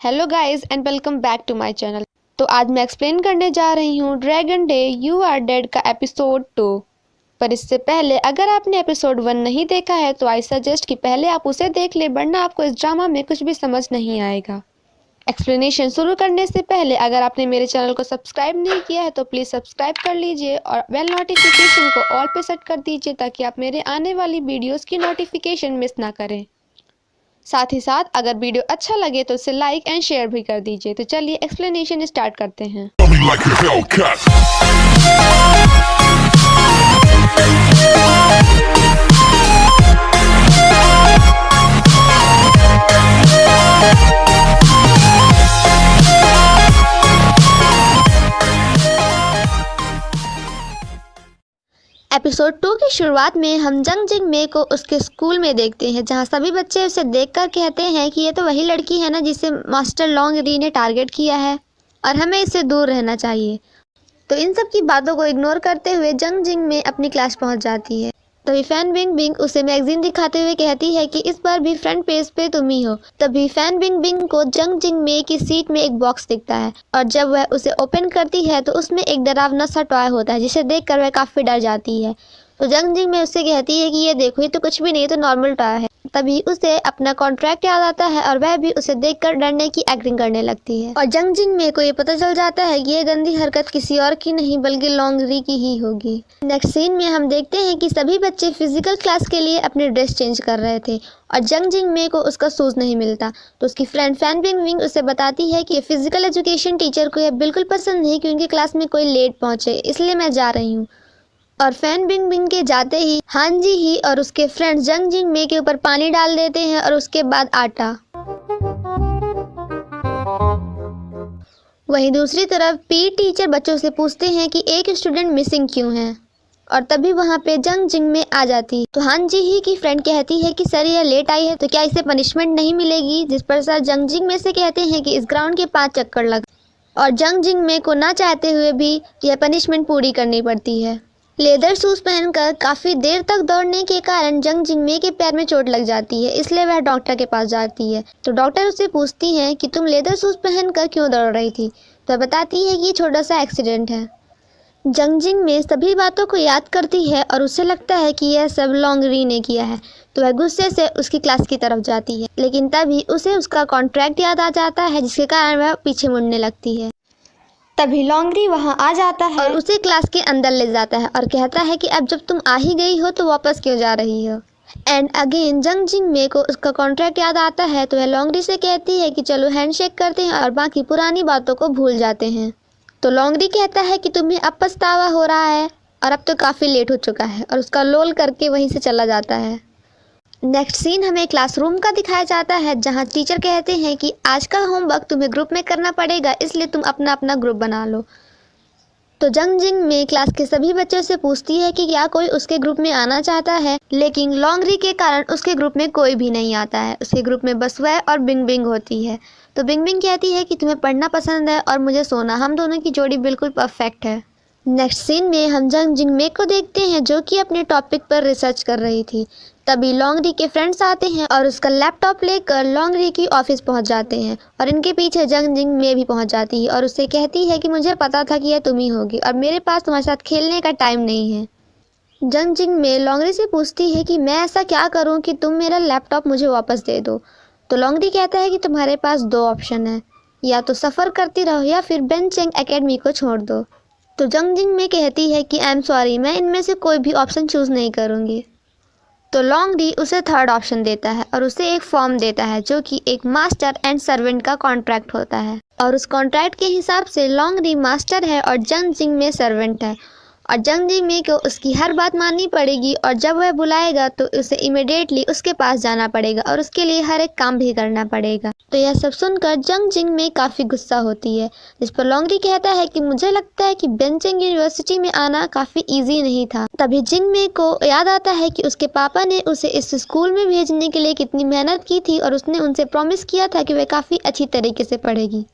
Hello guys and welcome back to my channel. तो आज मैं एक्सप्लेन करने जा रही हूँ dragon day you are dead का एपिसोड 2। पर इससे पहले अगर आपने एपिसोड 1 नहीं देखा है तो आई सजेस्ट कि पहले आप उसे देख ले, वरना आपको इस ड्रामा में कुछ भी समझ नहीं आएगा। एक्सप्लेनेशन शुरू करने से पहले अगर आपने मेरे चैनल को सब्सक्राइब नहीं किया है तो प्लीज़ सब्सक्राइब कर लीजिए और बेल नोटिफिकेशन को ऑल पे सेट कर दीजिए ताकि आप मेरे आने वाली वीडियोज़ की नोटिफिकेशन मिस ना करें। साथ ही साथ अगर वीडियो अच्छा लगे तो इसे लाइक एंड शेयर भी कर दीजिए। तो चलिए एक्सप्लेनेशन स्टार्ट करते हैं। एपिसोड 2 की शुरुआत में हम जंग जिंग मे को उसके स्कूल में देखते हैं, जहां सभी बच्चे उसे देखकर कहते हैं कि ये तो वही लड़की है ना जिसे मास्टर लॉन्ग री ने टारगेट किया है और हमें इससे दूर रहना चाहिए। तो इन सब की बातों को इग्नोर करते हुए जंग जिंग मे अपनी क्लास पहुंच जाती है। तभी फैन बिंग बिंग उसे मैगजीन दिखाते हुए कहती है कि इस बार भी फ्रंट पेज पे तुम ही हो। तभी फैन बिंग बिंग को जंग जिंग मे की सीट में एक बॉक्स दिखता है और जब वह उसे ओपन करती है तो उसमें एक डरावना सा टॉय होता है, जिसे देखकर वह काफी डर जाती है। तो जंग जिंग मे उससे कहती है कि ये देखो, ये तो कुछ भी नहीं, तो नॉर्मल टॉय है। तभी उसे अपना कॉन्ट्रैक्ट याद आता है और वह भी उसे देखकर डरने की एक्टिंग करने लगती है। और जंग जिंग मे को ये पता चल जाता है कि ये गंदी हरकत किसी और की नहीं बल्कि लॉन्ग री की ही होगी। नेक्स्ट सीन में हम देखते हैं कि सभी बच्चे फिजिकल क्लास के लिए अपनी ड्रेस चेंज कर रहे थे और जंग जिंग मे को उसका शूज नहीं मिलता। तो उसकी फ्रेंड फैन बिंग बिंग उसे बताती है कि फिजिकल एजुकेशन टीचर को यह बिल्कुल पसंद नहीं कि उनकी क्लास में कोई लेट पहुंचे, इसलिए मैं जा रही हूँ। और फैन बिंग बिंग के जाते ही हान जी ही और उसके फ्रेंड्स जंग जिंग मे के ऊपर पानी डाल देते हैं और उसके बाद आटा। वहीं दूसरी तरफ पी टीचर बच्चों से पूछते हैं कि एक स्टूडेंट मिसिंग क्यों है और तभी वहां पे जंग जिंग मे आ जाती है। तो हान जी ही की फ्रेंड कहती है कि सर यह लेट आई है तो क्या इसे पनिशमेंट नहीं मिलेगी, जिस पर सर जंग जिंग मे से कहते हैं कि इस ग्राउंड के 5 चक्कर लग और जंग जिंग मे को ना चाहते हुए भी यह पनिशमेंट पूरी करनी पड़ती है। लेदर शूज पहनकर काफी देर तक दौड़ने के कारण जंग जिंग मे के पैर में चोट लग जाती है, इसलिए वह डॉक्टर के पास जाती है। तो डॉक्टर उससे पूछती हैं कि तुम लेदर शूज पहनकर क्यों दौड़ रही थी। तो बताती है कि ये छोटा सा एक्सीडेंट है। जंग जिंग मे सभी बातों को याद करती है और उसे लगता है कि यह सब लॉन्ग री ने किया है। तो वह गुस्से से उसकी क्लास की तरफ जाती है, लेकिन तभी उसे उसका कॉन्ट्रैक्ट याद आ जाता है, जिसके कारण वह पीछे मुड़ने लगती है। तभी लॉन्ग री वहां आ जाता है और उसे क्लास के अंदर ले जाता है और कहता है कि अब जब तुम आ ही गई हो तो वापस क्यों जा रही हो। एंड अगेन जंग जिंग मे को उसका कॉन्ट्रैक्ट याद आता है, तो वह लॉन्ग री से कहती है कि चलो हैंडशेक करते हैं और बाकी पुरानी बातों को भूल जाते हैं। तो लॉन्ग री कहता है कि तुम्हें अब पछतावा हो रहा है और अब तो काफ़ी लेट हो चुका है और उसका लोल करके वहीं से चला जाता है। नेक्स्ट सीन हमें क्लासरूम का दिखाया जाता है, जहां टीचर कहते हैं कि आज का होमवर्क तुम्हें ग्रुप में करना पड़ेगा, इसलिए तुम अपना अपना ग्रुप बना लो। तो जंग जिंग मे क्लास के सभी बच्चों से पूछती है कि क्या कोई उसके ग्रुप में आना चाहता है, लेकिन लॉन्ग री के कारण उसके ग्रुप में कोई भी नहीं आता है। उसके ग्रुप में बस वह और बिंग बिंग होती है। तो बिंग बिंग कहती है कि तुम्हें पढ़ना पसंद है और मुझे सोना, हम दोनों की जोड़ी बिल्कुल परफेक्ट है। नेक्स्ट सीन में हम जंग जिंग मे को देखते हैं, जो कि अपने टॉपिक पर रिसर्च कर रही थी। तभी लॉन्ग री के फ्रेंड्स आते हैं और उसका लैपटॉप लेकर लॉन्ग री की ऑफिस पहुंच जाते हैं और इनके पीछे जंग जिंग मे भी पहुंच जाती है और उससे कहती है कि मुझे पता था कि यह तुम ही होगी और मेरे पास तुम्हारे साथ खेलने का टाइम नहीं है। जंग जिंग मे लॉन्ग री से पूछती है कि मैं ऐसा क्या करूं कि तुम मेरा लैपटॉप मुझे वापस दे दो। तो लॉन्ग री कहता है कि तुम्हारे पास 2 ऑप्शन है, या तो सफ़र करती रहो या फिर बेन चेंग एकेडमी को छोड़ दो। तो जंग जिंग मे कहती है कि आई एम सॉरी, मैं इनमें से कोई भी ऑप्शन चूज़ नहीं करूँगी। तो लॉन्ग री उसे 3rd ऑप्शन देता है और उसे एक फॉर्म देता है, जो कि एक मास्टर एंड सर्वेंट का कॉन्ट्रैक्ट होता है और उस कॉन्ट्रैक्ट के हिसाब से लॉन्ग री मास्टर है और जंग जिंग मे सर्वेंट है और जंग जिंग मे को उसकी हर बात माननी पड़ेगी और जब वह बुलाएगा तो उसे इमिडिएटली उसके पास जाना पड़ेगा और उसके लिए हर एक काम भी करना पड़ेगा। तो यह सब सुनकर जंग जिंग मे काफ़ी गुस्सा होती है, जिस पर लॉन्ग री कहता है कि मुझे लगता है कि बेन चेंग यूनिवर्सिटी में आना काफ़ी ईजी नहीं था। तभी जिंग मे को याद आता है कि उसके पापा ने उसे इस स्कूल में भेजने के लिए कितनी मेहनत की थी और उसने उनसे प्रॉमिस किया था कि वह काफ़ी अच्छी तरीके से पढ़ेगी,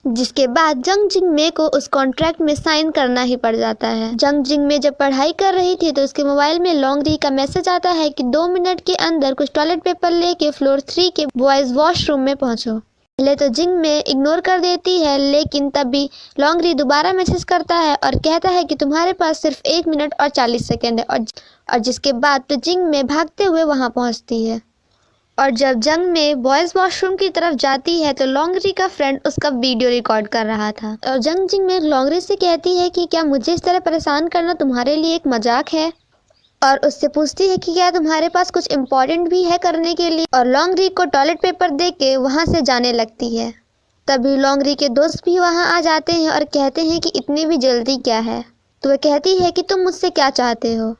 जिसके बाद जंग जिंग मे को उस कॉन्ट्रैक्ट में साइन करना ही पड़ जाता है। जंग जिंग मे जब पढ़ाई कर रही थी तो उसके मोबाइल में लॉन्ग री का मैसेज आता है कि 2 मिनट के अंदर कुछ टॉयलेट पेपर लेके फ्लोर 3 के बॉयज़ वॉशरूम में पहुंचो। पहले तो जिंग में इग्नोर कर देती है, लेकिन तभी लॉन्गरी दोबारा मैसेज करता है और कहता है कि तुम्हारे पास सिर्फ 1 मिनट और 40 सेकेंड है। और जिसके बाद तो जिंग में भागते हुए वहां पहुंचती है। और जब जंग में बॉयज वॉशरूम की तरफ जाती है तो लॉन्गरी का फ्रेंड उसका वीडियो रिकॉर्ड कर रहा था। और जंग जिंग में लॉन्गरी से कहती है कि क्या मुझे इस तरह परेशान करना तुम्हारे लिए एक मजाक है, और उससे पूछती है कि क्या तुम्हारे पास कुछ इम्पोर्टेंट भी है करने के लिए। और लॉन्गरी को टॉयलेट पेपर दे के वहाँ से जाने लगती है। तभी लॉन्गरी के दोस्त भी वहाँ आ जाते हैं और कहते हैं कि इतनी भी जल्दी क्या है। तो वह कहती है कि तुम मुझसे क्या चाहते हो।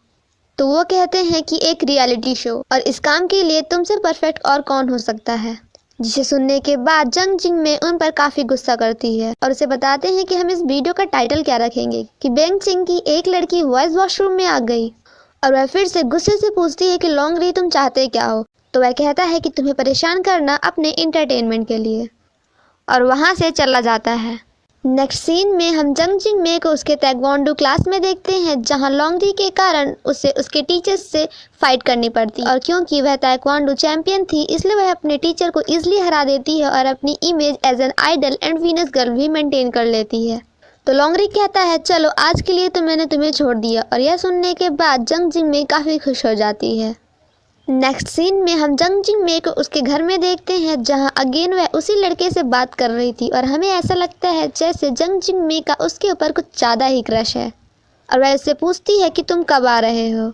तो वो कहते हैं कि एक रियलिटी शो, और इस काम के लिए तुमसे परफेक्ट और कौन हो सकता है। जिसे सुनने के बाद जंग जिंग में उन पर काफ़ी गुस्सा करती है और उसे बताते हैं कि हम इस वीडियो का टाइटल क्या रखेंगे कि बेंग चिंग की एक लड़की बॉयज वॉशरूम में आ गई। और वह फिर से गुस्से से पूछती है कि लॉन्गरी तुम चाहते क्या हो। तो वह कहता है कि तुम्हें परेशान करना अपने इंटरटेनमेंट के लिए, और वहाँ से चला जाता है। नेक्स्ट सीन में हम जंग जिंग में को उसके ताइक्वांडो क्लास में देखते हैं, जहाँ लॉन्गरी के कारण उसे उसके टीचर्स से फाइट करनी पड़ती है। और क्योंकि वह ताइक्वांडो चैंपियन थी, इसलिए वह अपने टीचर को ईजिली हरा देती है और अपनी image as an idol and Venus girl भी मेंटेन कर लेती है। तो लॉन्गरी कहता है चलो आज के लिए तो मैंने तुम्हें छोड़ दिया। और यह सुनने के बाद जंग जिंग में काफ़ी खुश हो जाती है। नेक्स्ट सीन में हम जंग जिंग में को उसके घर में देखते हैं, जहां अगेन वह उसी लड़के से बात कर रही थी। और हमें ऐसा लगता है जैसे जंग जिंग में का उसके ऊपर कुछ ज़्यादा ही क्रश है। और वह उससे पूछती है कि तुम कब आ रहे हो।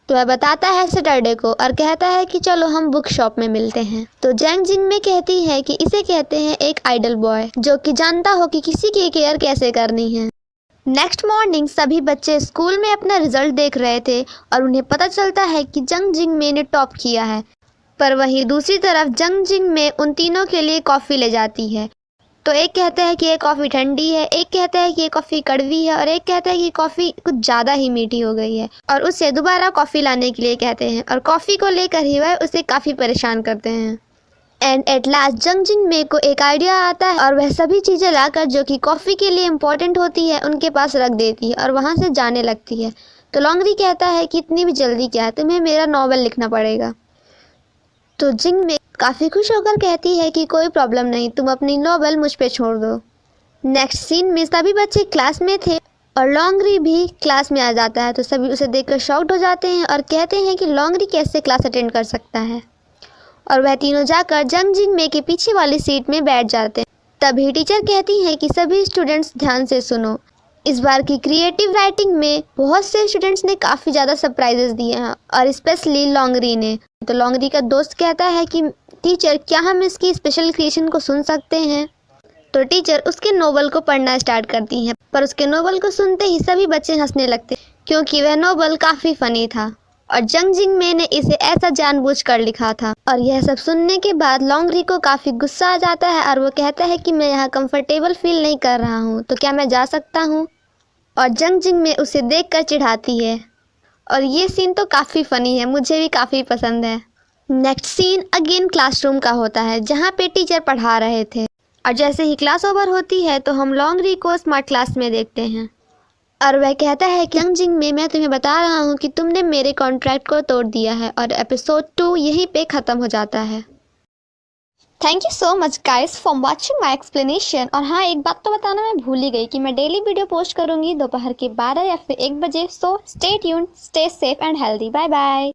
तो वह बताता है सैटरडे को और कहता है कि चलो हम बुक शॉप में मिलते हैं। तो जंग जिंग में कहती है कि इसे कहते हैं एक आइडल बॉय, जो कि जानता हो कि किसी की केयर कैसे करनी है। नेक्स्ट मॉर्निंग सभी बच्चे स्कूल में अपना रिजल्ट देख रहे थे और उन्हें पता चलता है कि जंग जिंग में ने टॉप किया है। पर वहीं दूसरी तरफ जंग जिंग में उन तीनों के लिए कॉफ़ी ले जाती है। तो एक कहता है कि ये कॉफ़ी ठंडी है, एक कहता है कि ये कॉफ़ी कड़वी है, और एक कहता है कि कॉफ़ी कुछ ज़्यादा ही मीठी हो गई है। और उसे दोबारा कॉफ़ी लाने के लिए कहते हैं, और कॉफ़ी को लेकर ही वह उसे काफ़ी परेशान करते हैं। एंड एट लास्ट जंग जिंग में को एक आइडिया आता है और वह सभी चीज़ें लाकर जो कि कॉफ़ी के लिए इम्पोर्टेंट होती है उनके पास रख देती है और वहाँ से जाने लगती है। तो लॉन्गरी कहता है कि इतनी भी जल्दी क्या है, तुम्हें मेरा नॉवल लिखना पड़ेगा। तो जिंग में काफ़ी खुश होकर कहती है कि कोई प्रॉब्लम नहीं, तुम अपनी नॉवल मुझ पे छोड़ दो। नेक्स्ट सीन में सभी बच्चे क्लास में थे और लॉन्गरी भी क्लास में आ जाता है। तो सभी उसे देखकर शॉक्ड हो जाते हैं और कहते हैं कि लॉन्गरी कैसे क्लास अटेंड कर सकता है। और वह तीनों जाकर जंग जिंग में के पीछे वाली सीट में बैठ जाते हैं। तभी टीचर कहती हैं कि सभी स्टूडेंट्स ध्यान से सुनो, इस बार की क्रिएटिव राइटिंग में बहुत से स्टूडेंट्स ने काफ़ी ज़्यादा सरप्राइजेस दिए हैं, और स्पेशली लॉन्गरी ने। तो लॉन्गरी का दोस्त कहता है कि टीचर क्या हम इसकी स्पेशल क्रिएशन को सुन सकते हैं। तो टीचर उसके नोवेल को पढ़ना स्टार्ट करती हैं, पर उसके नोवेल को सुनते ही सभी बच्चे हंसने लगते क्योंकि वह नोवेल काफ़ी फ़नी था और जंग जिंग में ने इसे ऐसा जानबूझकर लिखा था। और यह सब सुनने के बाद लॉन्गरी को काफ़ी गुस्सा आ जाता है और वो कहता है कि मैं यहाँ कंफर्टेबल फील नहीं कर रहा हूँ, तो क्या मैं जा सकता हूँ। और जंग जिंग में उसे देखकर चिढ़ाती है और ये सीन तो काफ़ी फ़नी है, मुझे भी काफ़ी पसंद है। नेक्स्ट सीन अगेन क्लासरूम का होता है, जहाँ पे टीचर पढ़ा रहे थे। और जैसे ही क्लास ओवर होती है तो हम लॉन्गरी को स्मार्ट क्लास में देखते हैं और वह कहता है कि जंग जिंग में मैं तुम्हें बता रहा हूँ कि तुमने मेरे कॉन्ट्रैक्ट को तोड़ दिया है। और एपिसोड 2 यहीं पे ख़त्म हो जाता है। Thank you so much guys for watching my explanation. और हाँ, एक बात तो बताना मैं भूल ही गई कि मैं डेली वीडियो पोस्ट करूँगी दोपहर के 12 या फिर 1 बजे। So stay tuned, stay safe and healthy. Bye bye.